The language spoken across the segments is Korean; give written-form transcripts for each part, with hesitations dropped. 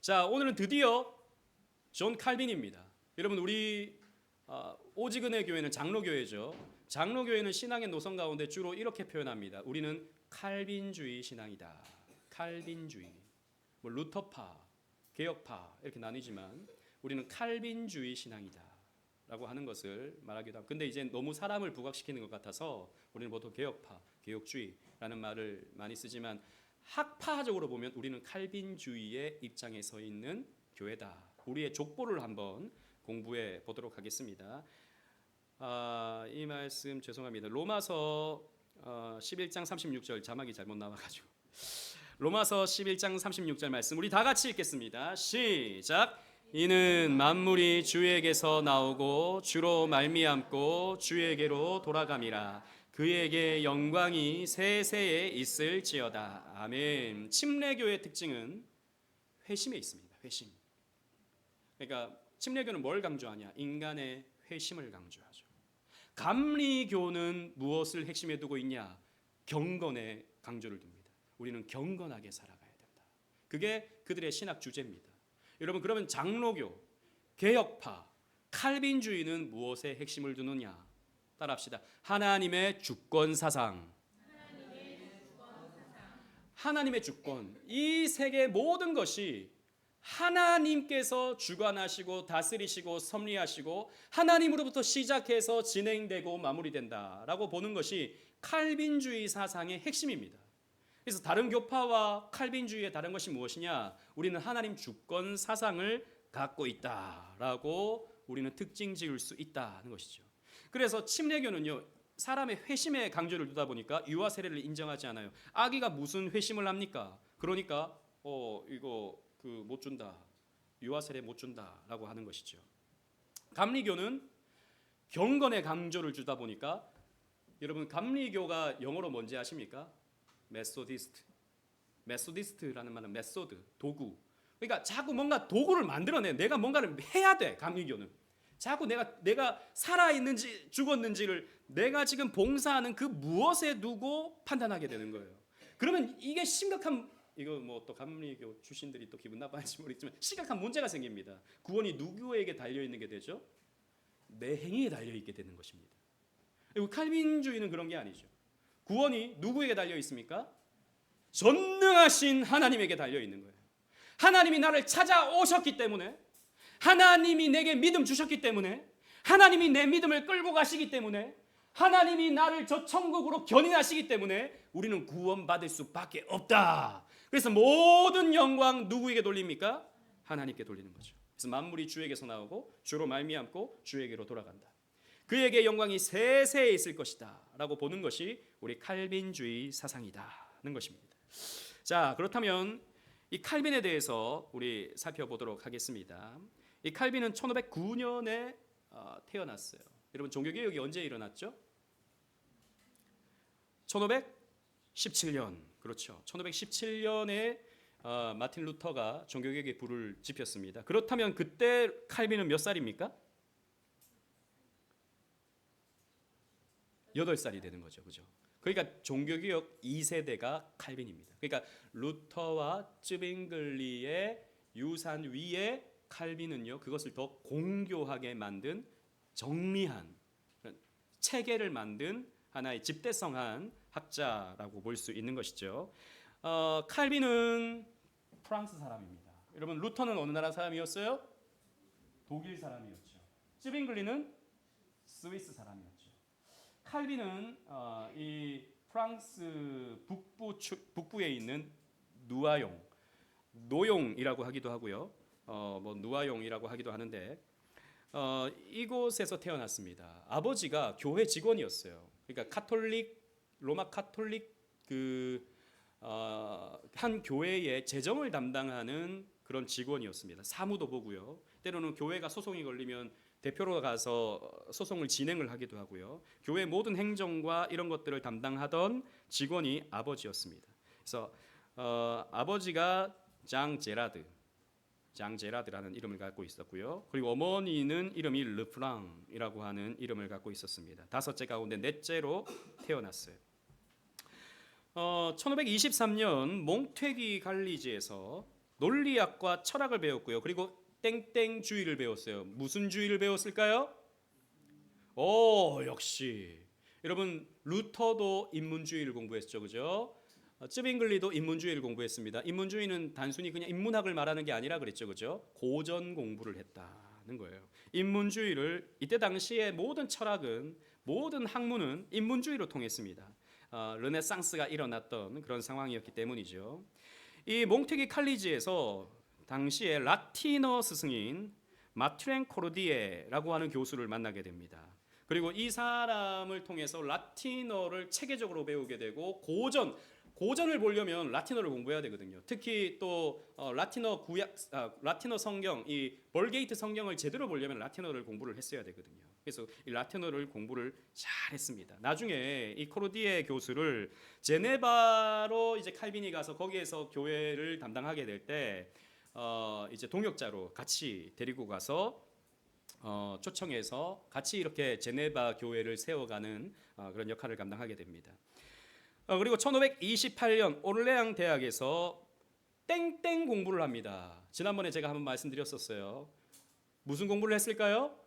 자, 오늘은 드디어 존 칼빈입니다. 여러분, 우리 오지근의 교회는 장로교회죠. 장로교회는 신앙의 노선 가운데 주로 이렇게 표현합니다. 우리는 칼빈주의 신앙이다. 칼빈주의. 뭐 루터파, 개혁파 이렇게 나뉘지만 우리는 칼빈주의 신앙이다 라고 하는 것을 말하기도 하고, 근데 이제 너무 사람을 부각시키는 것 같아서 우리는 보통 개혁파, 개혁주의라는 말을 많이 쓰지만, 학파적으로 보면 우리는 칼빈주의의 입장에 서 있는 교회다. 우리의 족보를 한번 공부해 보도록 하겠습니다. 이 말씀 죄송합니다. 로마서 11장 36절 자막이 잘못 나와가지고 로마서 11장 36절 말씀 우리 다 같이 읽겠습니다. 시작. 이는 만물이 주에게서 나오고 주로 말미암고 주에게로 돌아감이라. 그에게 영광이 세세에 있을지어다. 아멘. 침례교의 특징은 회심에 있습니다. 회심. 그러니까 침례교는 뭘 강조하냐? 인간의 회심을 강조하죠. 감리교는 무엇을 핵심에 두고 있냐? 경건에 강조를 둡니다. 우리는 경건하게 살아가야 된다. 그게 그들의 신학 주제입니다. 여러분, 그러면 장로교, 개혁파, 칼빈주의는 무엇에 핵심을 두느냐? 따라합시다. 하나님의 주권 사상. 하나님의 주권. 이 세계 모든 것이 하나님께서 주관하시고 다스리시고 섭리하시고 하나님으로부터 시작해서 진행되고 마무리된다라고 보는 것이 칼빈주의 사상의 핵심입니다. 그래서 다른 교파와 칼빈주의의 다른 것이 무엇이냐? 우리는 하나님 주권 사상을 갖고 있다라고 우리는 특징 지을 수 있다는 것이죠. 그래서 침례교는요, 사람의 회심에 강조를 두다 보니까 유아 세례를 인정하지 않아요. 아기가 무슨 회심을 합니까? 그러니까 이거 못 준다, 유아 세례 못 준다라고 하는 것이죠. 감리교는 경건에 강조를 주다 보니까, 여러분 감리교가 영어로 뭔지 아십니까? 메소디스트라는 말은 메소드, 도구. 그러니까 자꾸 뭔가 도구를 만들어내. 내가 뭔가를 해야 돼. 감리교는 자꾸 내가 살아있는지 죽었는지를 내가 지금 봉사하는 그 무엇에 두고 판단하게 되는 거예요. 그러면 이게 심각한, 이거 뭐 또 감리교 출신들이 또 기분 나빠할지 모르겠지만 심각한 문제가 생깁니다. 구원이 누구에게 달려 있는 게 되죠? 내 행위에 달려 있게 되는 것입니다. 칼빈주의는 그런 게 아니죠. 구원이 누구에게 달려 있습니까? 전능하신 하나님에게 달려 있는 거예요. 하나님이 나를 찾아오셨기 때문에, 하나님이 내게 믿음 주셨기 때문에, 하나님이 내 믿음을 끌고 가시기 때문에, 하나님이 나를 저 천국으로 견인하시기 때문에 우리는 구원받을 수밖에 없다. 그래서 모든 영광 누구에게 돌립니까? 하나님께 돌리는 거죠. 그래서 만물이 주에게서 나오고 주로 말미암고 주에게로 돌아간다. 그에게 영광이 세세에 있을 것이다 라고 보는 것이 우리 칼빈주의 사상이다는 것입니다. 자, 그렇다면 이 칼빈에 대해서 우리 살펴보도록 하겠습니다. 이 칼빈은 1509년에 태어났어요. 여러분, 종교개혁이 언제 일어났죠? 1517년. 그렇죠. 1517년에 마틴 루터가 종교개혁의 불을 지폈습니다. 그렇다면 그때 칼빈은 몇 살입니까? 8살이 되는 거죠. 그죠? 그러니까 종교개혁 2세대가 칼빈입니다. 그러니까 루터와 쯔빙글리의 유산 위에 칼빈은요, 그것을 더 공교하게 만든, 정리한, 체계를 만든 하나의 집대성한 학자라고 볼 수 있는 것이죠. 칼빈은 프랑스 사람입니다. 여러분, 루터는 어느 나라 사람이었어요? 독일 사람이었죠. 쯔빙글리는 스위스 사람이었죠. 칼빈은 이 프랑스 북부에 있는 노용이라고 하기도 하고요. 누아용이라고 하기도 하는데, 이곳에서 태어났습니다. 아버지가 교회 직원이었어요. 그러니까 로마 카톨릭 한 교회의 재정을 담당하는 그런 직원이었습니다. 사무도 보고요. 때로는 교회가 소송이 걸리면 대표로 가서 소송을 진행을 하기도 하고요. 교회 모든 행정과 이런 것들을 담당하던 직원이 아버지였습니다. 그래서 아버지가 장 제라드라는 이름을 갖고 있었고요. 그리고 어머니는 이름이 르프랑이라고 하는 이름을 갖고 있었습니다. 5째 가운데 넷째로 태어났어요. 1523년 몽테기 갈리지에서 논리학과 철학을 배웠고요. 그리고 땡땡주의를 배웠어요. 무슨 주의를 배웠을까요? 오, 역시 여러분 루터도 인문주의를 공부했죠, 그죠? 쯔빙글리도 인문주의를 공부했습니다. 인문주의는 단순히 그냥 인문학을 말하는 게 아니라 그랬죠, 그죠? 고전 공부를 했다는 거예요. 인문주의를 이때 당시에 모든 철학은 모든 학문은 인문주의로 통했습니다. 르네상스가 일어났던 그런 상황이었기 때문이죠. 이 몽테기 칼리지에서 당시에 라틴어 스승인 마트렌 코르디에라고 하는 교수를 만나게 됩니다. 그리고 이 사람을 통해서 라틴어를 체계적으로 배우게 되고 고전을 보려면 라틴어를 공부해야 되거든요. 특히 또 라틴어 성경, 이 벌게이트 성경을 제대로 보려면 라틴어를 공부를 했어야 되거든요. 그래서 이 라틴어를 공부를 잘했습니다. 나중에 이 코르디에 교수를 제네바로 이제 칼빈이 가서 거기에서 교회를 담당하게 될 때 이제 동역자로 같이 데리고 가서 초청해서 같이 이렇게 제네바 교회를 세워가는 그런 역할을 감당하게 됩니다. 그리고 1528년 오르레앙 대학에서 땡땡 공부를 합니다. 지난번에 제가 한번 말씀드렸었어요. 무슨 공부를 했을까요?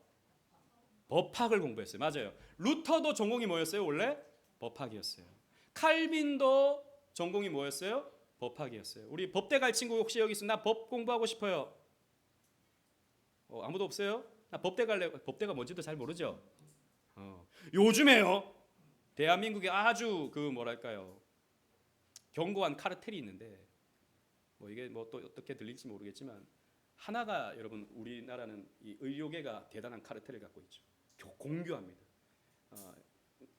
법학을 공부했어요. 맞아요. 루터도 전공이 뭐였어요? 원래 법학이었어요. 칼빈도 전공이 뭐였어요? 법학이었어요. 우리 법대 갈 친구 혹시 여기 있으면 나 법 공부하고 싶어요. 아무도 없어요? 나 법대 갈래. 법대가 뭔지도 잘 모르죠. 요즘에요. 대한민국에 아주 그 뭐랄까요 견고한 카르텔이 있는데 뭐 이게 뭐 또 어떻게 들릴지 모르겠지만 하나가 여러분 우리나라는 이 의료계가 대단한 카르텔을 갖고 있죠. 공교합니다.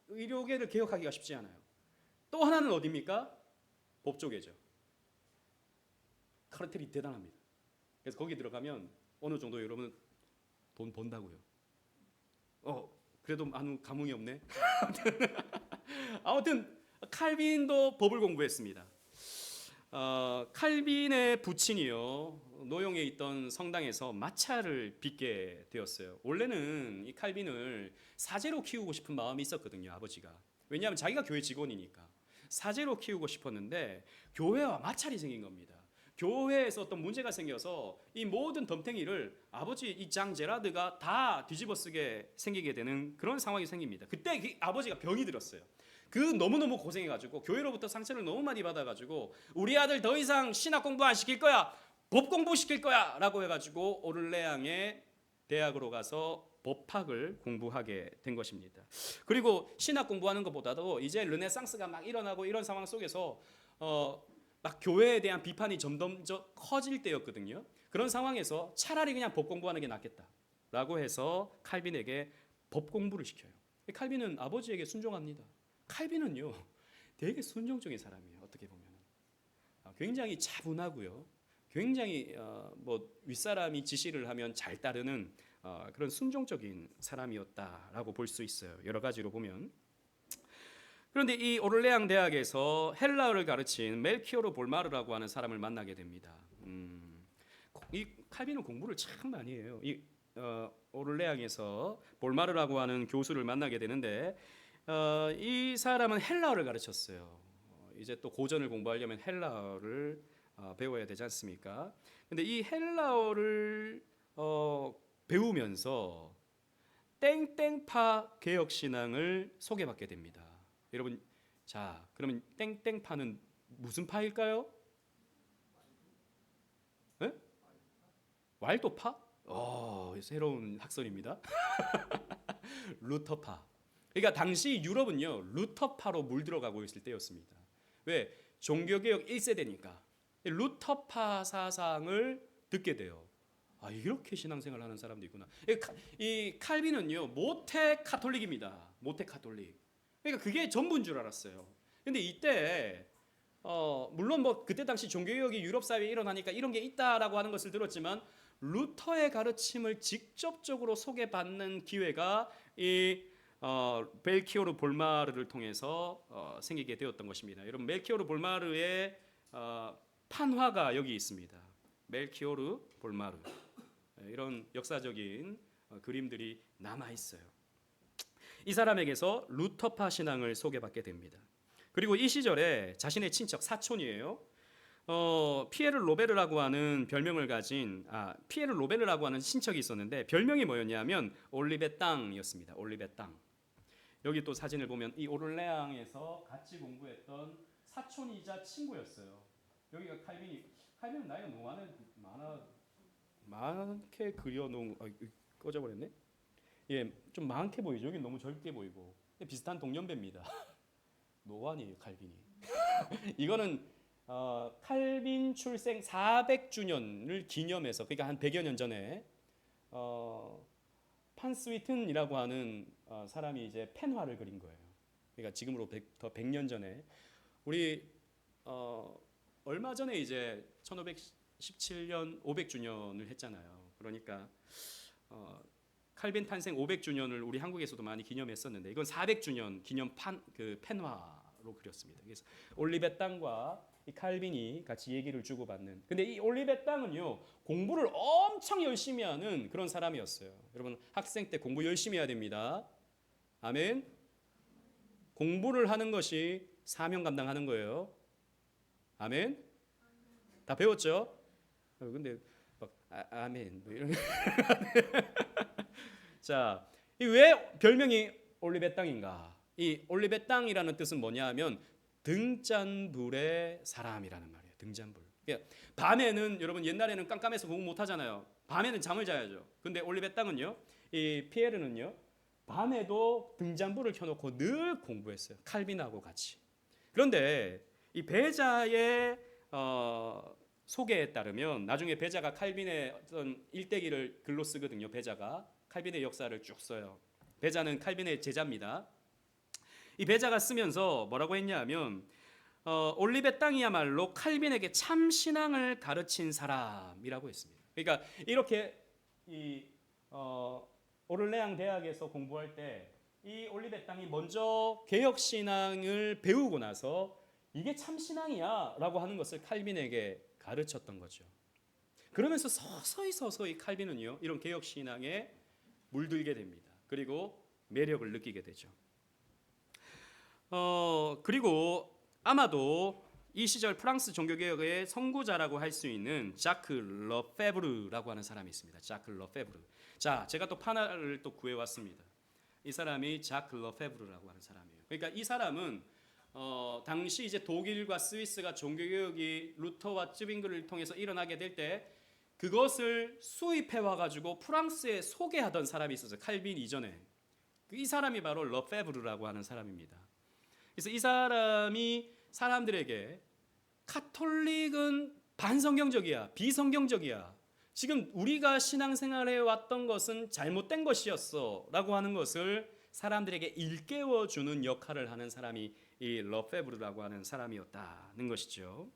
의료계를 개혁하기가 쉽지 않아요. 또 하나는 어디입니까? 법조계죠. 카르텔이 대단합니다. 그래서 거기 들어가면 어느 정도 여러분 돈 번다고요. 그래도 아무 감흥이 없네. 아무튼 칼빈도 법을 공부했습니다. 칼빈의 부친이요 노용에 있던 성당에서 마차를 빚게 되었어요. 원래는 이 칼빈을 사제로 키우고 싶은 마음이 있었거든요, 아버지가. 왜냐하면 자기가 교회 직원이니까 사제로 키우고 싶었는데 교회와 마찰이 생긴 겁니다. 교회에서 어떤 문제가 생겨서 이 모든 덤탱이를 아버지 이 장 제라드가 다 뒤집어쓰게 생기게 되는 그런 상황이 생깁니다. 그때 그 아버지가 병이 들었어요. 그 너무너무 고생해가지고 교회로부터 상처를 너무 많이 받아가지고 우리 아들 더 이상 신학 공부 안 시킬 거야, 법 공부 시킬 거야 라고 해가지고 오를레앙의 대학으로 가서 법학을 공부하게 된 것입니다. 그리고 신학 공부하는 것보다도 이제 르네상스가 막 일어나고 이런 상황 속에서 막 교회에 대한 비판이 점점 커질 때였거든요. 그런 상황에서 차라리 그냥 법 공부하는 게 낫겠다라고 해서 칼빈에게 법 공부를 시켜요. 칼빈은 아버지에게 순종합니다. 칼빈은요 되게 순종적인 사람이에요. 어떻게 보면 굉장히 차분하고요. 굉장히 뭐 윗사람이 지시를 하면 잘 따르는 그런 순종적인 사람이었다라고 볼 수 있어요. 여러 가지로 보면. 그런데 이 오를레앙 대학에서 헬라어를 가르친 멜키오르 볼마르라고 하는 사람을 만나게 됩니다. 이 칼빈은 공부를 참 많이 해요. 이 오를레앙에서 볼마르라고 하는 교수를 만나게 되는데 이 사람은 헬라어를 가르쳤어요. 이제 또 고전을 공부하려면 헬라어를 배워야 되지 않습니까? 근데 이 헬라어를 배우면서 땡땡파 개혁신앙을 소개받게 됩니다. 여러분, 자, 그러면 땡땡파는 무슨 파일까요? 네? 왈도파? 새로운 학설입니다. 루터파. 그러니까 당시 유럽은요 루터파로 물들어가고 있을 때였습니다. 왜? 종교개혁 1세대니까 루터파 사상을 듣게 돼요. 이렇게 신앙생활을 하는 사람도 있구나. 이 칼빈은요 모태 카톨릭입니다. 모태 카톨릭. 그러니까 그게 전부인 줄 알았어요. 근데 이때 물론 뭐 그때 당시 종교개혁이 유럽 사회에 일어나니까 이런 게 있다라고 하는 것을 들었지만 루터의 가르침을 직접적으로 소개받는 기회가 이 멜키오르 볼마르를 통해서 생기게 되었던 것입니다. 여러분 멜키오르 볼마르의 판화가 여기 있습니다. 멜키오르 볼마르 이런 역사적인 그림들이 남아 있어요. 이 사람에게서 루터파 신앙을 소개받게 됩니다. 그리고 이 시절에 자신의 친척 사촌이에요. 피에르 로베르라고 하는 별명을 가진 피에르 로베르라고 하는 친척이 있었는데 별명이 뭐였냐면 올리베 땅이었습니다. 올리베 땅. 여기 또 사진을 보면 이 오를레앙에서 같이 공부했던 사촌이자 친구였어요. 여기가 칼빈은 나이가 너무 많게 그려놓은 꺼져버렸네. 예, 좀 많게 보이죠. 여기 너무 젊게 보이고 비슷한 동년배입니다. 노안이에요, 칼빈이. 이거는 칼빈 출생 400주년을 기념해서 그러니까 한 100여 년 전에 판스위튼이라고 하는 사람이 이제 펜화를 그린 거예요. 그러니까 지금으로부터 100년 전에 우리 얼마 전에 이제 1517년 500주년을 했잖아요. 그러니까 칼빈 탄생 500주년을 우리 한국에서도 많이 기념했었는데 이건 400주년 기념 그 펜화로 그렸습니다. 그래서 올리베 땅과 이 칼빈이 같이 얘기를 주고받는. 근데 이 올리베 땅은요 공부를 엄청 열심히 하는 그런 사람이었어요. 여러분 학생 때 공부 열심히 해야 됩니다. 아멘. 공부를 하는 것이 사명 감당하는 거예요. 아멘. 다 배웠죠? 근데 막 아멘 뭐 이런. 자, 이 왜 별명이 올리베 땅인가? 이 올리베 땅이라는 뜻은 뭐냐하면 등잔불의 사람이라는 말이에요. 등잔불. 그러니까 밤에는 여러분 옛날에는 깜깜해서 공부 못 하잖아요. 밤에는 잠을 자야죠. 근데 올리베 땅은요, 이 피에르는요, 밤에도 등잔불을 켜놓고 늘 공부했어요. 칼빈하고 같이. 그런데 이 배자의 소개에 따르면 나중에 배자가 칼빈의 어떤 일대기를 글로 쓰거든요. 배자가 칼빈의 역사를 쭉 써요. 배자는 칼빈의 제자입니다. 이 배자가 쓰면서 뭐라고 했냐면 올리베 땅이야말로 칼빈에게 참 신앙을 가르친 사람이라고 했습니다. 그러니까 이렇게 이 오를레앙 대학에서 공부할 때 이 올리베 땅이 먼저 개혁 신앙을 배우고 나서 이게 참 신앙이야라고 하는 것을 칼빈에게 가르쳤던 거죠. 그러면서 서서히 칼빈은요 이런 개혁 신앙에 물들게 됩니다. 그리고 매력을 느끼게 되죠. 그리고 아마도 이 시절 프랑스 종교개혁의 선구자라고 할 수 있는 자크 러페브르라고 하는 사람이 있습니다. 자크 러페브르. 자, 제가 또 판화를 또 구해왔습니다. 이 사람이 자크 러페브르라고 하는 사람이에요. 그러니까 이 사람은 당시 이제 독일과 스위스가 종교개혁이 루터와 쯔빙글을 통해서 일어나게 될 때 그것을 수입해 와가지고 프랑스에 소개하던 사람이 있었어요. 칼빈 이전에. 이 사람이 바로 러페브르라고 하는 사람입니다. 그래서 이 사람이 사람들에게 카톨릭은 반성경적이야, 비성경적이야. 지금 우리가 신앙생활해 왔던 것은 잘못된 것이었어라고 하는 것을 사람들에게 일깨워 주는 역할을 하는 사람이 이 러페브르라고 하는 사람이었다는 것이죠.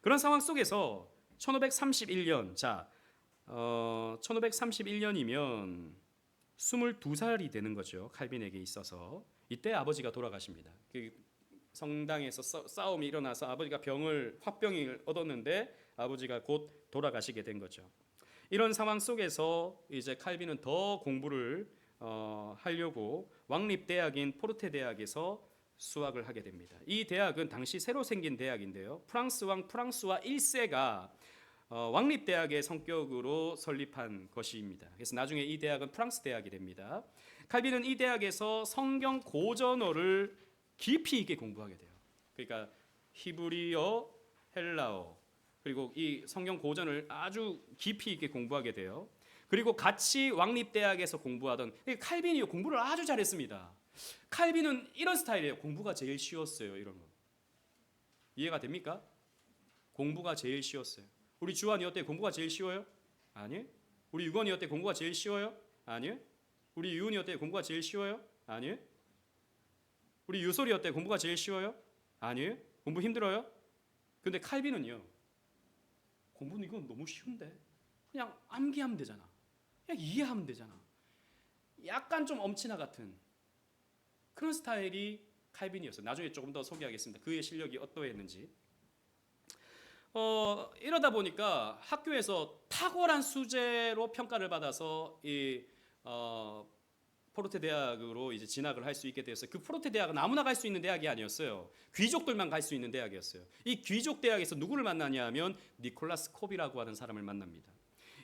그런 상황 속에서 1531년, 1531년이면 22살이 되는 거죠. 칼빈에게 있어서. 이때 아버지가 돌아가십니다. 그 성당에서 싸움이 일어나서 아버지가 화병을 얻었는데 아버지가 곧 돌아가시게 된 거죠. 이런 상황 속에서 이제 칼빈은 더 공부를 하려고 왕립대학인 포르테 대학에서 수학을 하게 됩니다. 이 대학은 당시 새로 생긴 대학인데요. 프랑스 왕 프랑스와 1세가 왕립대학의 성격으로 설립한 것입니다. 그래서 나중에 이 대학은 프랑스 대학이 됩니다. 칼빈은 이 대학에서 성경 고전어를 깊이 있게 공부하게 돼요. 그러니까 히브리어, 헬라어, 그리고 이 성경 고전을 아주 깊이 있게 공부하게 돼요. 그리고 같이 왕립대학에서 공부하던 칼빈이 공부를 아주 잘했습니다. 칼빈은 이런 스타일이에요. 공부가 제일 쉬웠어요. 이런 거 이해가 됩니까? 공부가 제일 쉬웠어요. 우리 주한이 어때? 공부가 제일 쉬워요? 아니요. 우리 유건이 어때? 공부가 제일 쉬워요? 아니요. 우리 유은이 어때? 공부가 제일 쉬워요? 아니요. 우리 유솔이 어때? 공부가 제일 쉬워요? 아니요. 공부 힘들어요? 근데 칼빈은요. 공부는 이건 너무 쉬운데 그냥 암기하면 되잖아. 그냥 이해하면 되잖아. 약간 좀 엄친아 같은 그런 스타일이 칼빈이었어요. 나중에 조금 더 소개하겠습니다. 그의 실력이 어떠했는지. 이러다 보니까 학교에서 탁월한 수재로 평가를 받아서 포르테 대학으로 이제 진학을 할 수 있게 되었어요. 그 포르테 대학은 아무나 갈 수 있는 대학이 아니었어요. 귀족들만 갈 수 있는 대학이었어요. 이 귀족 대학에서 누구를 만나냐 하면 니콜라스 콥이라고 하는 사람을 만납니다.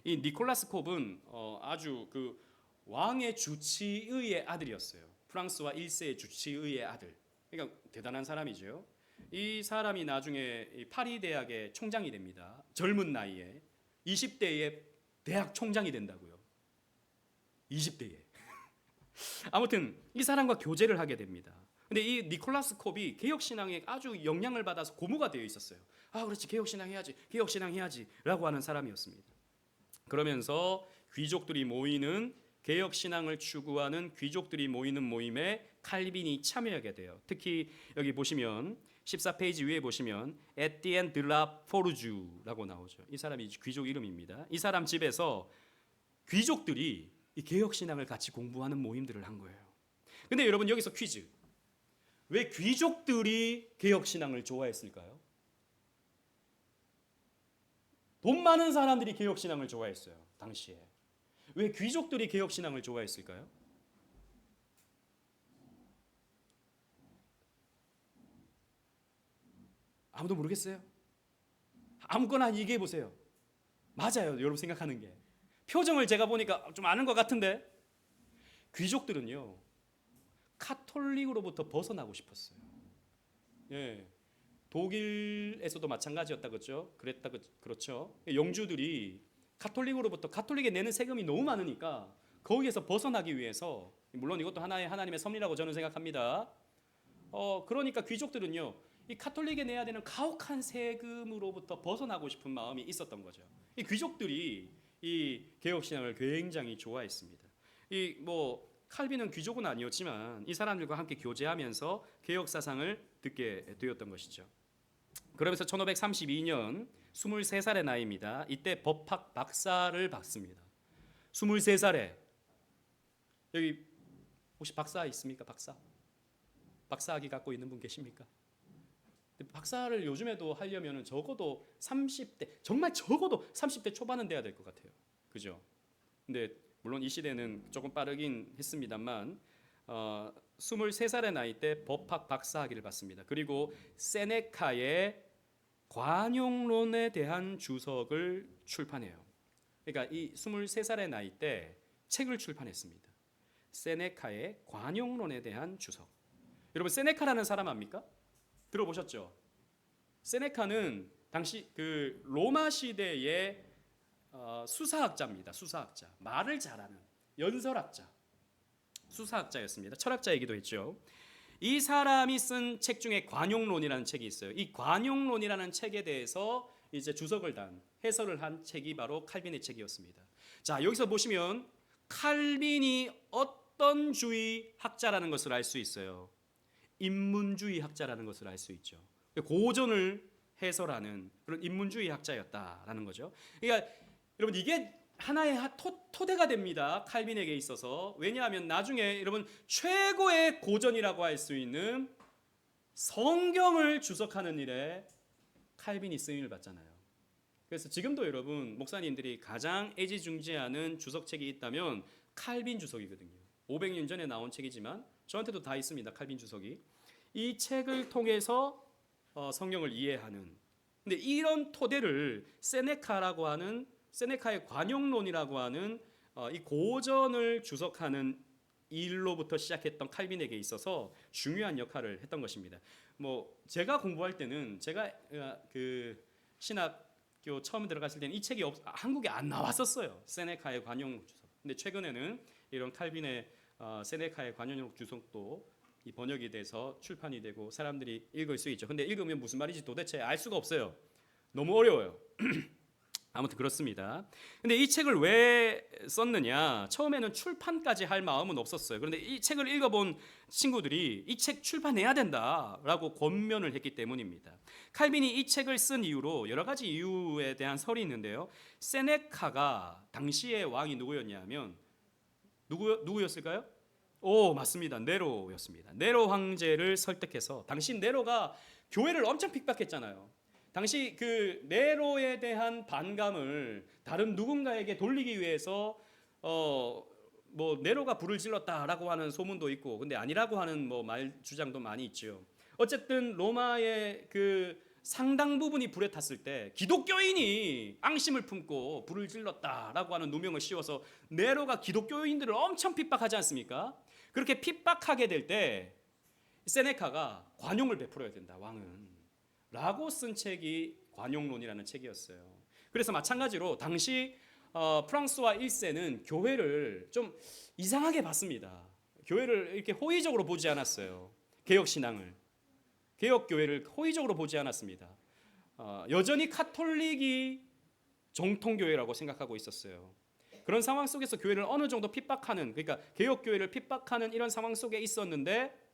이 니콜라스 콥은 아주 그 왕의 주치의의 아들이었어요. 프랑스와 1세의 주치의의 아들. 그러니까 대단한 사람이죠. 이 사람이 나중에 파리 대학의 총장이 됩니다. 젊은 나이에 20대에 대학 총장이 된다고요. 20대에. 아무튼 이 사람과 교제를 하게 됩니다. 근데 이 니콜라스 콥이 개혁 신앙에 아주 영향을 받아서 고무가 되어 있었어요. 아, 그렇지. 개혁 신앙 해야지. 개혁 신앙 해야지라고 하는 사람이었습니다. 그러면서 귀족들이 모이는 개혁 신앙을 추구하는 귀족들이 모이는 모임에 칼빈이 참여하게 돼요. 특히 여기 보시면 14페이지 위에 보시면 에티엔 드라 포르주라고 나오죠. 이 사람이 귀족 이름입니다. 이 사람 집에서 귀족들이 이 개혁 신앙을 같이 공부하는 모임들을 한 거예요. 근데 여러분 여기서 퀴즈. 왜 귀족들이 개혁 신앙을 좋아했을까요? 돈 많은 사람들이 개혁 신앙을 좋아했어요. 당시에. 왜 귀족들이 개혁 신앙을 좋아했을까요? 아무도 모르겠어요? 아무거나 얘기해 보세요. 맞아요. 여러분 생각하는 게. 표정을 제가 보니까 좀 아는 것 같은데. 귀족들은요. 카톨릭으로부터 벗어나고 싶었어요. 예. 독일에서도 마찬가지였다 그렇죠? 그렇죠. 영주들이 카톨릭에 내는 세금이 너무 많으니까 거기에서 벗어나기 위해서, 물론 이것도 하나님의 섭리라고 저는 생각합니다. 그러니까 귀족들은요, 이 카톨릭에 내야 되는 가혹한 세금으로부터 벗어나고 싶은 마음이 있었던 거죠. 이 귀족들이 이 개혁 신앙을 굉장히 좋아했습니다. 칼빈은 귀족은 아니었지만 이 사람들과 함께 교제하면서 개혁 사상을 듣게 되었던 것이죠. 그러면서 1532년 23살의 나이입니다. 이때 법학 박사를 받습니다. 23살에. 여기 혹시 박사 있습니까? 박사학위 갖고 있는 분 계십니까? 박사를 요즘에도 하려면 적어도 30대, 정말 적어도 30대 초반은 돼야 될 것 같아요. 그죠? 근데 물론 이 시대는 조금 빠르긴 했습니다만 23살의 나이 때 법학 박사학위를 받습니다. 그리고 세네카의 관용론에 대한 주석을 출판해요. 그러니까 이 23살의 나이 때 책을 출판했습니다. 세네카의 관용론에 대한 주석. 여러분 세네카라는 사람 압니까? 들어보셨죠? 세네카는 당시 그 로마 시대의 수사학자입니다. 수사학자. 말을 잘하는 연설학자. 수사학자였습니다. 철학자이기도 했죠. 이 사람이 쓴 책 중에 관용론이라는 책이 있어요. 이 관용론이라는 책에 대해서 이제 주석을 단, 해설을 한 책이 바로 칼빈의 책이었습니다. 자, 여기서 보시면 칼빈이 어떤 주의 학자라는 것을 알 수 있어요. 인문주의 학자라는 것을 알 수 있죠. 고전을 해설하는 그런 인문주의 학자였다라는 거죠. 그러니까 여러분 이게 하나의 토대가 됩니다. 칼빈에게 있어서. 왜냐하면 나중에 여러분 최고의 고전이라고 할 수 있는 성경을 주석하는 일에 칼빈이 쓰임을 받잖아요. 그래서 지금도 여러분 목사님들이 가장 애지중지하는 주석책이 있다면 칼빈 주석이거든요. 500년 전에 나온 책이지만 저한테도 다 있습니다. 칼빈 주석이. 이 책을 통해서 성경을 이해하는. 근데 이런 토대를 세네카의 관용론이라고 하는 이 고전을 주석하는 일로부터 시작했던 칼빈에게 있어서 중요한 역할을 했던 것입니다. 제가 공부할 때는 제가 그 신학교 처음 들어갔을 때는 이 책이 한국에 안 나왔었어요. 세네카의 관용론 주석. 근데 최근에는 이런 칼빈의 세네카의 관용론 주석도 이 번역이 돼서 출판이 되고 사람들이 읽을 수 있죠. 근데 읽으면 무슨 말인지 도대체 알 수가 없어요. 너무 어려워요. 아무튼 그렇습니다. 근데 이 책을 왜 썼느냐? 처음에는 출판까지 할 마음은 없었어요. 그런데 이 책을 읽어본 친구들이 이 책 출판해야 된다라고 권면을 했기 때문입니다. 칼빈이 이 책을 쓴 이유로 여러 가지 이유에 대한 설이 있는데요. 세네카가 당시의 왕이 누구였냐면 누구였을까요? 오, 맞습니다. 네로였습니다. 네로 황제를 설득해서, 당시 네로가 교회를 엄청 핍박했잖아요. 당시 그 네로에 대한 반감을 다른 누군가에게 돌리기 위해서 뭐 네로가 불을 질렀다라고 하는 소문도 있고, 근데 아니라고 하는 뭐 말 주장도 많이 있죠. 어쨌든 로마의 그 상당 부분이 불에 탔을 때 기독교인이 앙심을 품고 불을 질렀다라고 하는 누명을 씌워서 네로가 기독교인들을 엄청 핍박하지 않습니까? 그렇게 핍박하게 될 때 세네카가 관용을 베풀어야 된다, 왕은, 라고 쓴 책이 관용론이라는 책이었어요. 그래서 마찬가지로 당시 프랑스와 1세는 교회를 좀 이상하게 봤습니다. 교회를 이렇게 호의적으로 보지 않았어요. 개혁신앙을, 개혁교회를 호의적으로 보지 않았습니다. 여전히 카톨릭이 정통교회라고 생각하고 있었어요. 그런 상황 속에서 교회를 어느 정도 핍박하는, 그러니까 개혁교회를 핍박하는 이런 상황 속에 있었는데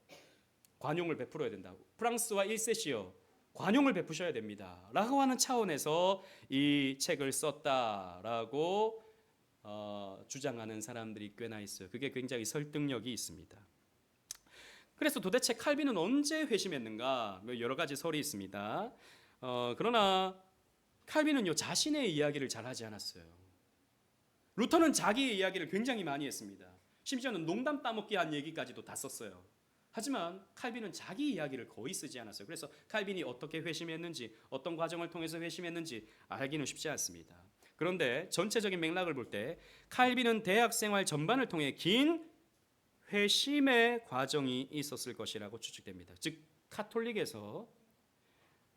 관용을 베풀어야 된다고. 프랑스와 1세시여 관용을 베푸셔야 됩니다 라고 하는 차원에서 이 책을 썼다라고 주장하는 사람들이 꽤나 있어요. 그게 굉장히 설득력이 있습니다. 그래서 도대체 칼빈은 언제 회심했는가? 여러 가지 설이 있습니다. 그러나 칼빈은요, 자신의 이야기를 잘 하지 않았어요. 루터는 자기의 이야기를 굉장히 많이 했습니다. 심지어는 농담 따먹기 한 얘기까지도 다 썼어요. 하지만 칼빈은 자기 이야기를 거의 쓰지 않았어요. 그래서 칼빈이 어떻게 회심했는지, 어떤 과정을 통해서 회심했는지 알기는 쉽지 않습니다. 그런데 전체적인 맥락을 볼 때 칼빈은 대학 생활 전반을 통해 긴 회심의 과정이 있었을 것이라고 추측됩니다. 즉 카톨릭에서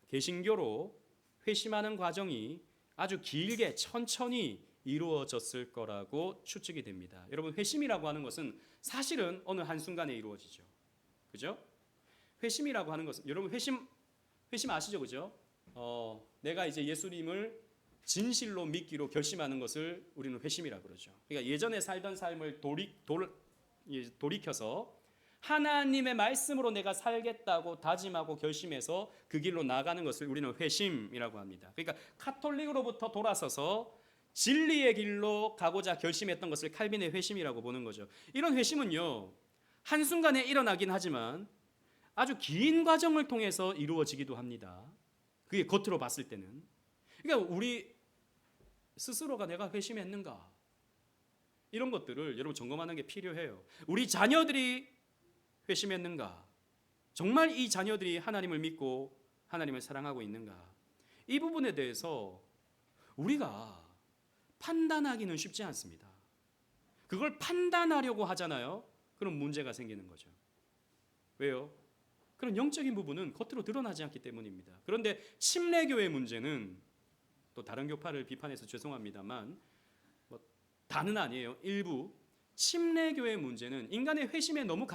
개신교로 회심하는 과정이 아주 길게 천천히 이루어졌을 거라고 추측이 됩니다. 여러분, 회심이라고 하는 것은 사실은 어느 한순간에 이루어지죠. 그죠? 회심이라고 하는 것은, 여러분 회심 아시죠? 그죠? 내가 이제 예수님을 진실로 믿기로 결심하는 것을 우리는 회심이라고 그러죠. 그러니까 예전에 살던 삶을 돌이켜서 하나님의 말씀으로 내가 살겠다고 다짐하고 결심해서 그 길로 나가는 것을 우리는 회심이라고 합니다. 그러니까 카톨릭으로부터 돌아서서 진리의 길로 가고자 결심했던 것을 칼빈의 회심이라고 보는 거죠. 이런 회심은요, 한순간에 일어나긴 하지만 아주 긴 과정을 통해서 이루어지기도 합니다. 그게 겉으로 봤을 때는. 그러니까 우리 스스로가 내가 회심했는가, 이런 것들을 여러분 점검하는 게 필요해요. 우리 자녀들이 회심했는가, 정말 이 자녀들이 하나님을 믿고 하나님을 사랑하고 있는가, 이 부분에 대해서 우리가 판단하기는 쉽지 않습니다. 그걸 판단하려고 하잖아요. 그럼 문제가 생기는 거죠. 왜요? 그런 영적인 부분은 겉으로 드러나지 않기 때문입니다. 그런데 침례교의 문제는, 또 다른 교파를 비판해서 죄송합니다만 다는 아니에요. 일부 침례교의 문제는 인간의 회심을 너무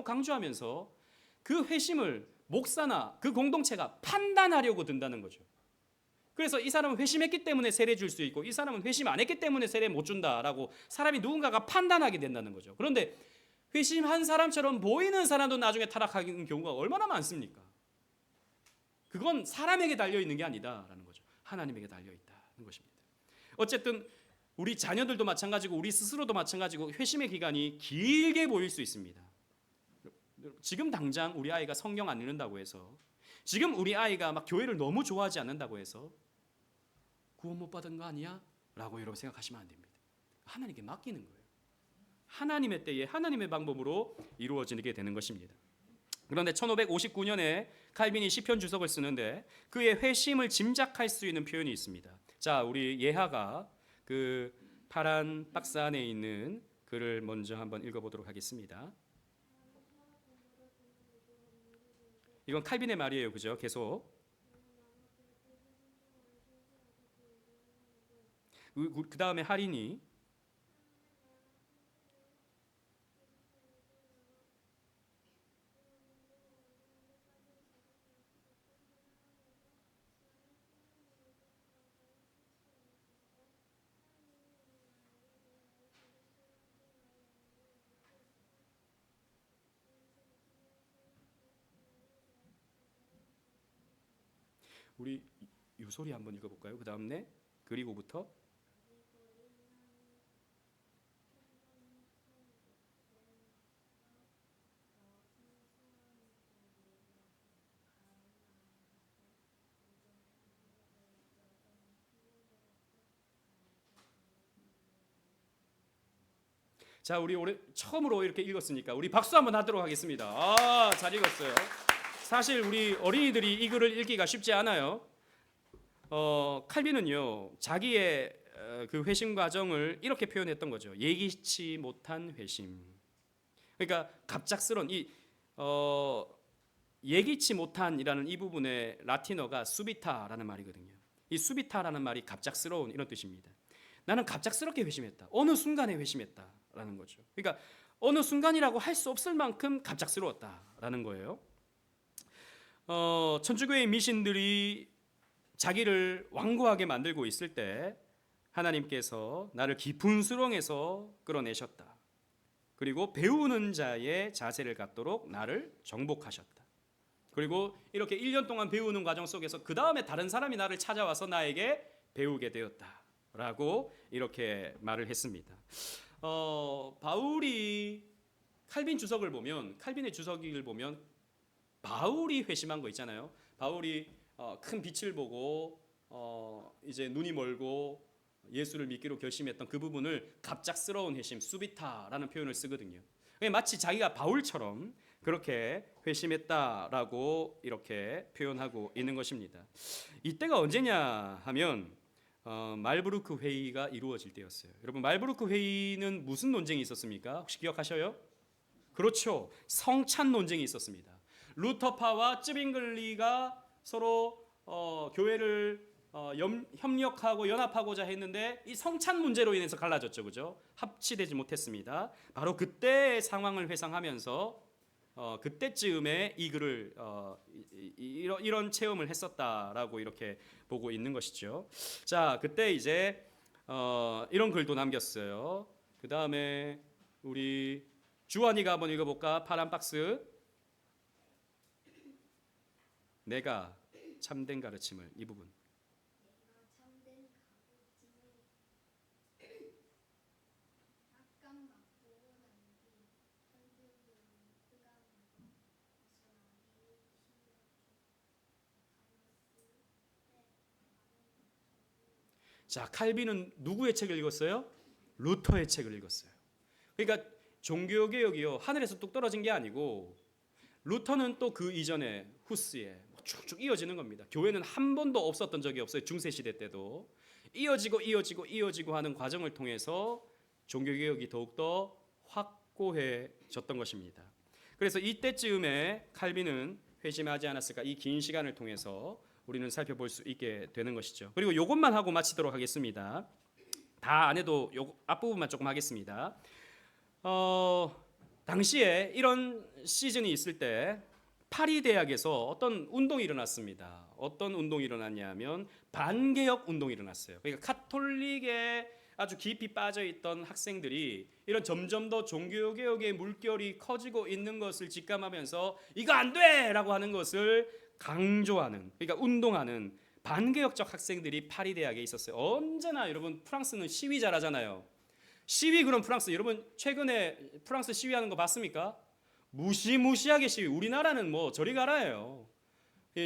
강조하면서 그 회심을 목사나 그 공동체가 판단하려고 든다는 거죠. 그래서 이 사람은 회심했기 때문에 세례 줄 수 있고 이 사람은 회심 안 했기 때문에 세례 못 준다라고 사람이 누군가가 판단하게 된다는 거죠. 그런데 회심한 사람처럼 보이는 사람도 나중에 타락하는 경우가 얼마나 많습니까? 그건 사람에게 달려 있는 게 아니다라는 거죠. 하나님에게 달려 있다는 것입니다. 어쨌든 우리 자녀들도 마찬가지고 우리 스스로도 마찬가지고 회심의 기간이 길게 보일 수 있습니다. 지금 당장 우리 아이가 성경 안 읽는다고 해서, 지금 우리 아이가 막 교회를 너무 좋아하지 않는다고 해서 구원 못 받은 거 아니야? 라고 여러분 생각하시면 안 됩니다. 하나님께 맡기는 거예요. 하나님의 때에 하나님의 방법으로 이루어지게 되는 것입니다. 그런데 1559년에 칼빈이 시편 주석을 쓰는데 그의 회심을 짐작할 수 있는 표현이 있습니다. 자, 우리 예하가 그 파란 박스 안에 있는 글을 먼저 한번 읽어보도록 하겠습니다. 이건 칼빈의 말이에요. 그죠? 계속. 그 다음에 할인이 우리 유소리 한번 읽어볼까요? 그 다음에 그리고부터 자, 우리 올해 처음으로 이렇게 읽었으니까 우리 박수 한번 하도록 하겠습니다. 아, 잘 읽었어요. 사실 우리 어린이들이 이 글을 읽기가 쉽지 않아요. 칼빈은요, 자기의 그 회심 과정을 이렇게 표현했던 거죠. 예기치 못한 회심. 그러니까 갑작스러운 예기치 못한이라는 이 부분의 라틴어가 수비타라는 말이거든요. 이 수비타라는 말이 갑작스러운 이런 뜻입니다. 나는 갑작스럽게 회심했다. 어느 순간에 회심했다라는 거죠. 그러니까 어느 순간이라고 할 수 없을 만큼 갑작스러웠다라는 거예요. 천주교의 미신들이 자기를 완고하게 만들고 있을 때 하나님께서 나를 깊은 수렁에서 끌어내셨다. 그리고 배우는 자의 자세를 갖도록 나를 정복하셨다. 그리고 이렇게 1년 동안 배우는 과정 속에서 그 다음에 다른 사람이 나를 찾아와서 나에게 배우게 되었다라고 이렇게 말을 했습니다. 바울이 칼빈의 주석을 보면 바울이 회심한 거 있잖아요. 바울이 큰 빛을 보고 이제 눈이 멀고 예수를 믿기로 결심했던 그 부분을 갑작스러운 회심, 수비타라는 표현을 쓰거든요. 마치 자기가 바울처럼 그렇게 회심했다라고 이렇게 표현하고 있는 것입니다. 이때가 언제냐 하면 말부르크 회의가 이루어질 때였어요. 여러분, 말부르크 회의는 무슨 논쟁이 있었습니까? 혹시 기억하셔요? 그렇죠. 성찬 논쟁이 있었습니다. 루터파와 쯔빙글리가 서로 교회를 협력하고 연합하고자 했는데 이 성찬 문제로 인해서 갈라졌죠, 그죠? 합치되지 못했습니다. 바로 그때의 상황을 회상하면서 그때쯤에 이 글을 이런 체험을 했었다라고 이렇게 보고 있는 것이죠. 자, 그때 이제 이런 글도 남겼어요. 그 다음에 우리 주환이가 한번 읽어볼까? 파란 박스. 내가 참된 가르침을, 이 부분. 자, 칼빈은 누구의 책을 읽었어요? 루터의 책을 읽었어요. 그러니까 종교개혁이요, 하늘에서 뚝 떨어진 게 아니고 루터는 또 그 이전에 후스에 쭉쭉 이어지는 겁니다. 교회는 한 번도 없었던 적이 없어요. 중세시대 때도 이어지고 하는 과정을 통해서 종교개혁이 더욱더 확고해졌던 것입니다. 그래서 이때쯤에 칼빈은 회심하지 않았을까, 이 긴 시간을 통해서 우리는 살펴볼 수 있게 되는 것이죠. 그리고 이것만 하고 마치도록 하겠습니다. 다 안 해도 요 앞부분만 조금 하겠습니다. 당시에 이런 시즌이 있을 때 파리 대학에서 어떤 운동이 일어났습니다. 어떤 운동이 일어났냐면 반개혁 운동이 일어났어요. 그러니까 카톨릭에 아주 깊이 빠져 있던 학생들이 이런 점점 더 종교개혁의 물결이 커지고 있는 것을 직감하면서 이거 안 돼라고 하는 것을 강조하는, 그러니까 운동하는 반개혁적 학생들이 파리 대학에 있었어요. 언제나 여러분 프랑스는 시위 잘하잖아요. 시위, 그럼 프랑스, 여러분 최근에 프랑스 시위하는 거 봤습니까? 무시무시하게 시위. 우리나라는 뭐 저리 가라예요.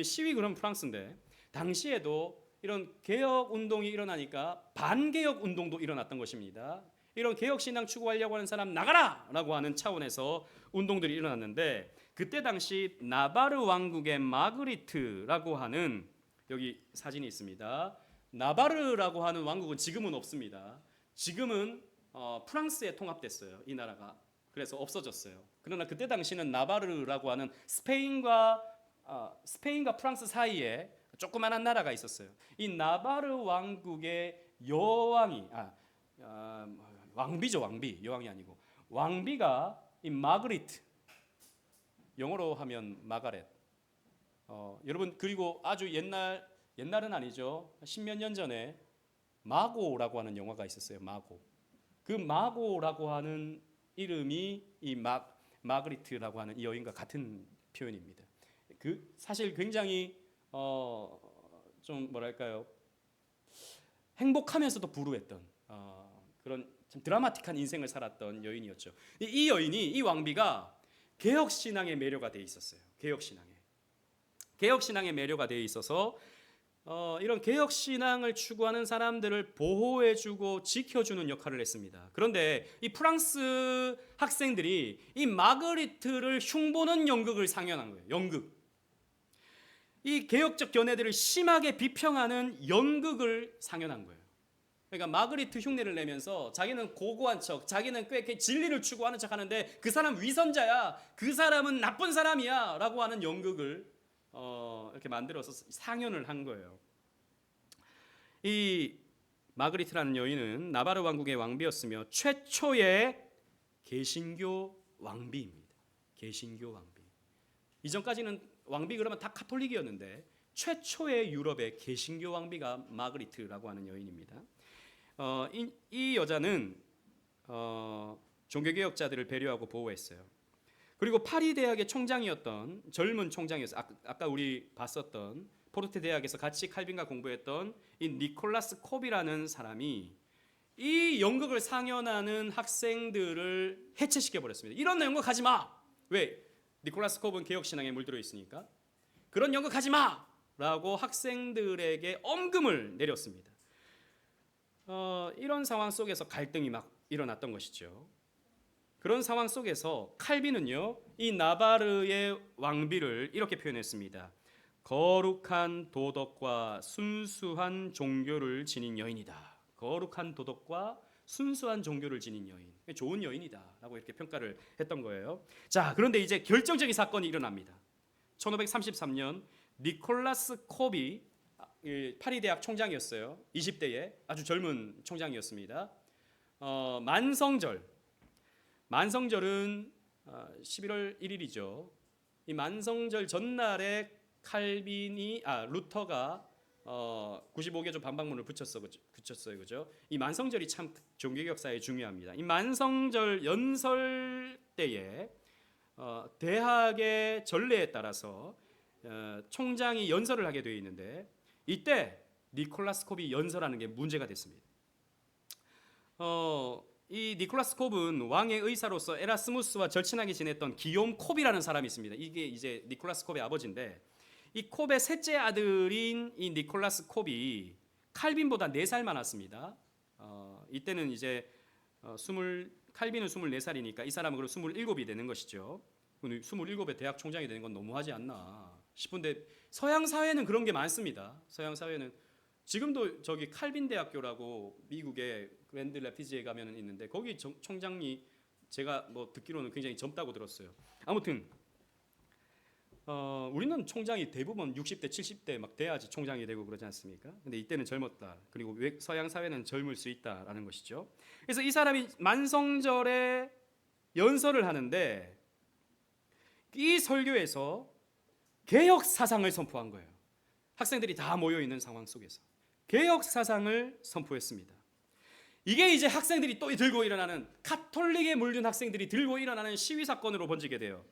시위 그럼 프랑스인데, 당시에도 이런 개혁 운동이 일어나니까 반개혁 운동도 일어났던 것입니다. 이런 개혁 신앙 추구하려고 하는 사람 나가라라고 하는 차원에서 운동들이 일어났는데, 그때 당시 나바르 왕국의 마그리트라고 하는, 여기 사진이 있습니다. 나바르라고 하는 왕국은 지금은 없습니다. 지금은 프랑스에 통합됐어요, 이 나라가. 그래서 없어졌어요. 그러나 그때 당시는 나바르라고 하는 스페인과 프랑스 사이에 조그만한 나라가 있었어요. 이 나바르 왕국의 여왕이 왕비죠, 왕비. 여왕이 아니고 왕비가 이 마그리트, 영어로 하면 마가렛. 여러분, 그리고 아주 옛날은 아니죠. 십몇 년 전에 마고라고 하는 영화가 있었어요. 마고. 그 마고라고 하는 이름이 이 마그리트라고 하는 이 여인과 같은 표현입니다. 그 사실 굉장히 좀 뭐랄까요, 행복하면서도 불우했던 그런 참 드라마틱한 인생을 살았던 여인이었죠. 이 여인이, 이 왕비가 개혁 신앙에 매료가 돼 있었어요. 개혁 신앙에 매료가 돼 있어서 이런 개혁 신앙을 추구하는 사람들을 보호해주고 지켜주는 역할을 했습니다. 그런데 이 프랑스 학생들이 이 마그리트를 흉보는 연극을 상연한 거예요. 연극. 이 개혁적 견해들을 심하게 비평하는 연극을 상연한 거예요. 그러니까 마그리트 흉내를 내면서 자기는 고고한 척, 자기는 꽤 진리를 추구하는 척 하는데 그 사람 위선자야, 그 사람은 나쁜 사람이야 라고 하는 연극을 이렇게 만들어서 상연을 한 거예요. 이 마그리트라는 여인은 나바르 왕국의 왕비였으며 최초의 개신교 왕비입니다. 개신교 왕비. 이전까지는 왕비 그러면 다 카톨릭이었는데 최초의 유럽의 개신교 왕비가 마그리트라고 하는 여인입니다. 이 여자는 종교개혁자들을 배려하고 보호했어요. 그리고 파리 대학의 총장이었던 젊은 총장이었어요. 아까 우리 봤었던 포르테 대학에서 같이 칼빈과 공부했던 이 니콜라스 콥이라는 사람이 이 연극을 상연하는 학생들을 해체시켜 버렸습니다. 이런 연극 하지 마. 왜? 니콜라스 콥은 개혁 신앙에 물들어 있으니까. 그런 연극 하지 마라고 학생들에게 엄금을 내렸습니다. 이런 상황 속에서 갈등이 막 일어났던 것이죠. 그런 상황 속에서 칼빈은요, 이 나바르의 왕비를 이렇게 표현했습니다. 거룩한 도덕과 순수한 종교를 지닌 여인이다. 거룩한 도덕과 순수한 종교를 지닌 여인, 좋은 여인이다라고 이렇게 평가를 했던 거예요. 자, 그런데 이제 결정적인 사건이 일어납니다. 1533년 니콜라스 콥이 파리 대학 총장이었어요. 20대에 아주 젊은 총장이었습니다. 만성절은 11월 1일이죠. 이 만성절 전날에 루터가 95개조 반박문을 붙였어요. 그죠? 이 만성절이 참 종교개혁 역사에 중요합니다. 이 만성절 연설 때에 대학의 전례에 따라서 총장이 연설을 하게 되어 있는데 이때 니콜라스 콥이 연설하는 게 문제가 됐습니다. 이 니콜라스 콥은 왕의 의사로서 에라스무스와 절친하게 지냈던 기욤 콥이라는 사람이 있습니다. 이게 이제 니콜라스 콥의 아버지인데 이 콥의 셋째 아들인 이 니콜라스 콥이 칼빈보다 4살 많았습니다. 이때는 이제 칼빈은 24살이니까 이 사람은 그럼 27이 되는 것이죠. 27에 대학 총장이 되는 건 너무하지 않나 싶은데 서양 사회는 그런 게 많습니다. 서양 사회는 지금도 저기 칼빈 대학교라고 미국의 그랜드 래피즈에 가면 있는데 거기 총장이 제가 뭐 듣기로는 굉장히 젊다고 들었어요. 아무튼 우리는 총장이 대부분 60대, 70대 막 돼야지 총장이 되고 그러지 않습니까? 근데 이때는 젊었다. 그리고 서양 사회는 젊을 수 있다라는 것이죠. 그래서 이 사람이 만성절에 연설을 하는데 이 설교에서 개혁 사상을 선포한 거예요. 학생들이 다 모여 있는 상황 속에서 개혁 사상을 선포했습니다. 이게 이제 학생들이 또 들고 일어나는 카톨릭에 물든 학생들이 들고 일어나는 시위 사건으로 번지게 돼요.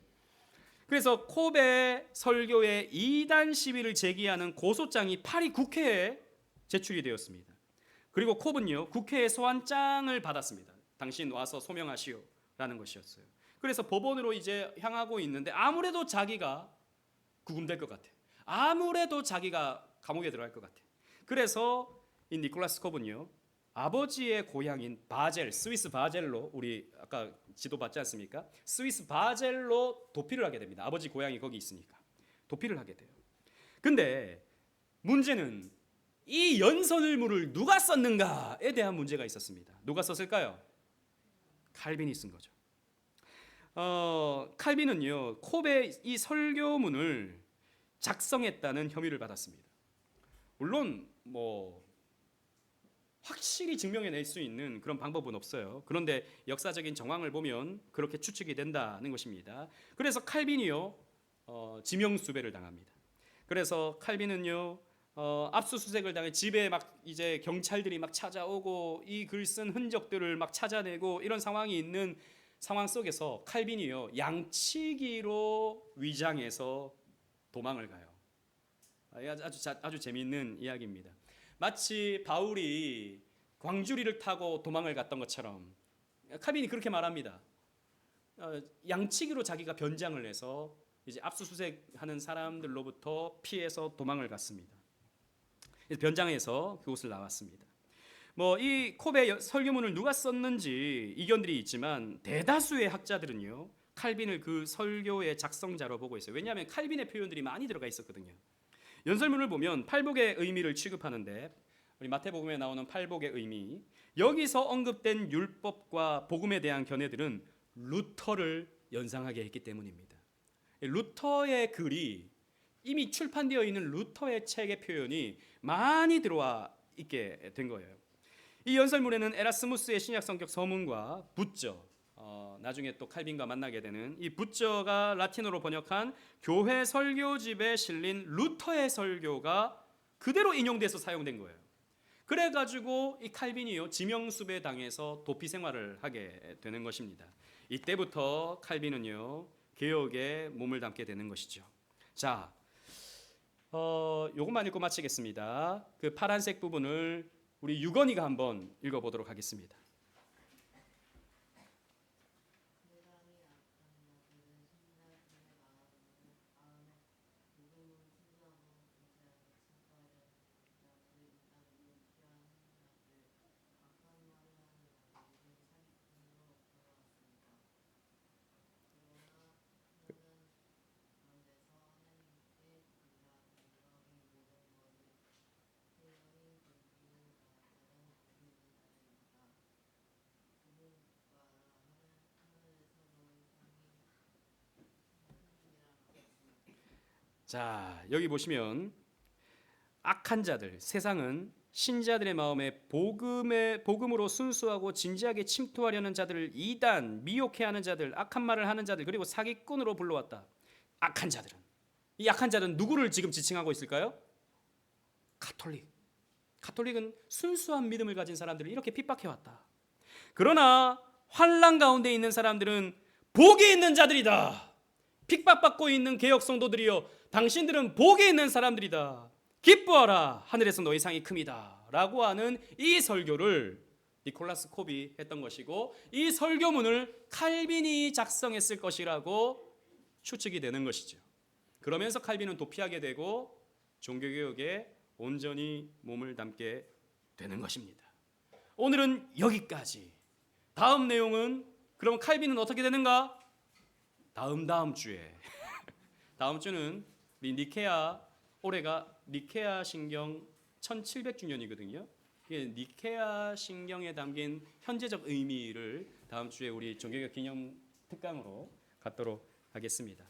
그래서 콥의 설교에 이단 시비를 제기하는 고소장이 파리 국회에 제출이 되었습니다. 그리고 콥은요 국회에 소환장을 받았습니다. 당신 와서 소명하시오라는 것이었어요. 그래서 법원으로 이제 향하고 있는데 아무래도 자기가 구금될 것 같아. 아무래도 자기가 감옥에 들어갈 것 같아. 그래서 이 니콜라스 콥은요 아버지의 고향인 바젤, 스위스 바젤로 우리 아까 지도 봤지 않습니까? 스위스 바젤로 도피를 하게 됩니다. 아버지 고향이 거기 있으니까 도피를 하게 돼요. 근데 문제는 이 연설문을 누가 썼는가에 대한 문제가 있었습니다. 누가 썼을까요? 칼빈이 쓴 거죠. 칼빈은요 콥의 이 설교문을 작성했다는 혐의를 받았습니다. 물론 뭐 확실히 증명해낼 수 있는 그런 방법은 없어요. 그런데 역사적인 정황을 보면 그렇게 추측이 된다는 것입니다. 그래서 칼빈이요 지명수배를 당합니다. 그래서 칼빈은요 압수수색을 당해 집에 막 이제 경찰들이 막 찾아오고 이 글 쓴 흔적들을 막 찾아내고 이런 상황이 있는 상황 속에서 칼빈이요 양치기로 위장해서 도망을 가요. 아주 재미있는 이야기입니다. 마치 바울이 광주리를 타고 도망을 갔던 것처럼 칼빈이 그렇게 말합니다. 양치기로 자기가 변장을 해서 이제 압수수색하는 사람들로부터 피해서 도망을 갔습니다. 그래서 변장해서 그곳을 나왔습니다. 뭐 이 콥의 설교문을 누가 썼는지 이견들이 있지만 대다수의 학자들은요 칼빈을 그 설교의 작성자로 보고 있어요. 왜냐하면 칼빈의 표현들이 많이 들어가 있었거든요. 연설문을 보면 팔복의 의미를 취급하는데 우리 마태복음에 나오는 팔복의 의미, 여기서 언급된 율법과 복음에 대한 견해들은 루터를 연상하게 했기 때문입니다. 루터의 글이 이미 출판되어 있는 루터의 책의 표현이 많이 들어와 있게 된 거예요. 이 연설문에는 에라스무스의 신약 성격 서문과 붓저, 나중에 또 칼빈과 만나게 되는 이 붓저가 라틴어로 번역한 교회 설교집에 실린 루터의 설교가 그대로 인용돼서 사용된 거예요. 그래가지고 이 칼빈이요 지명수배 당해서 도피 생활을 하게 되는 것입니다. 이때부터 칼빈은요 개혁에 몸을 담게 되는 것이죠. 자, 요것만 읽고 마치겠습니다. 그 파란색 부분을 우리 유건이가 한번 읽어보도록 하겠습니다. 자, 여기 보시면 악한 자들, 세상은 신자들의 마음에 복음으로 순수하고 진지하게 침투하려는 자들을 이단, 미혹해하는 자들, 악한 말을 하는 자들, 그리고 사기꾼으로 불러왔다. 악한 자들은, 이 악한 자들은 누구를 지금 지칭하고 있을까요? 가톨릭은 순수한 믿음을 가진 사람들을 이렇게 핍박해왔다. 그러나 환난 가운데 있는 사람들은 복이 있는 자들이다. 핍박받고 있는 개혁 성도들이여, 당신들은 복이 있는 사람들이다. 기뻐하라, 하늘에서 너희 상이 큽니다. 라고 하는 이 설교를 니콜라스 콥이 했던 것이고, 이 설교문을 칼빈이 작성했을 것이라고 추측이 되는 것이죠. 그러면서 칼빈은 도피하게 되고 종교개혁에 온전히 몸을 담게 되는 것입니다. 오늘은 여기까지. 다음 내용은, 그럼 칼빈은 어떻게 되는가? 다음 주에 다음 주는 우리 올해가 니케아 신경 1700주년이거든요. 니케아 신경에 담긴 현재적 의미를 다음 주에 우리 종교개혁 기념 특강으로 갖도록 하겠습니다.